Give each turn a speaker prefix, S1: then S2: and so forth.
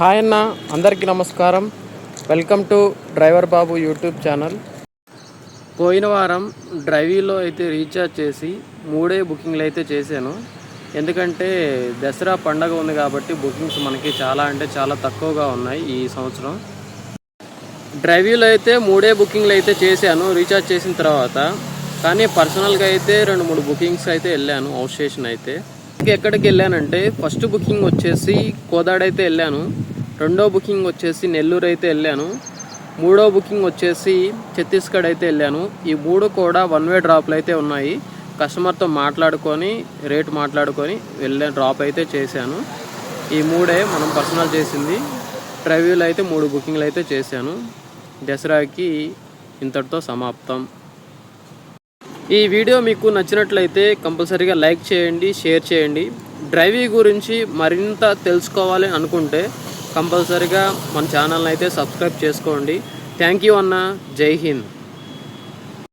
S1: Hi అన్న, అందరికీ నమస్కారం. Welcome to driver Babu YouTube channel. పోయిన వారం డ్రైవీలో అయితే రీఛార్జ్ చేసి 3 బుకింగ్లు అయితే చేశాను. ఎందుకంటే దసరా పండగ ఉంది కాబట్టి బుకింగ్స్ మనకి చాలా తక్కువగా ఉన్నాయి ఈ సంవత్సరం. డ్రైవీలో అయితే 3 బుకింగ్లు అయితే చేశాను రీఛార్జ్ చేసిన తర్వాత. కానీ పర్సనల్గా అయితే 2-3 బుకింగ్స్ అయితే వెళ్ళాను అవుట్ స్టేషన్ అయితే. ఎక్కడికి వెళ్ళానంటే ఫస్ట్ బుకింగ్ వచ్చేసి కోదాడ అయితే వెళ్ళాను, రెండో బుకింగ్ వచ్చేసి నెల్లూరు అయితే వెళ్ళాను, మూడో బుకింగ్ వచ్చేసి ఛత్తీస్గఢ్ అయితే వెళ్ళాను. ఈ 3 కూడా 1 వే డ్రాప్లు అయితే ఉన్నాయి. కస్టమర్తో మాట్లాడుకొని రేట్ మాట్లాడుకొని డ్రాప్ అయితే చేశాను. ఈ 3 మనం పర్సనల్ చేసింది. డ్రైవీలో అయితే 3 బుకింగ్లు అయితే చేశాను. దసరాకి ఇంతటితో సమాప్తం. ఈ వీడియో మీకు నచ్చినట్లయితే కంపల్సరీగా లైక్ చేయండి, షేర్ చేయండి. డ్రైవింగ్ గురించి మరింత తెలుసుకోవాలి అనుకుంటే కంపల్సరీగా మన ఛానల్ని అయితే సబ్స్క్రైబ్ చేసుకోండి. థ్యాంక్ యూ అన్న. జై హింద్.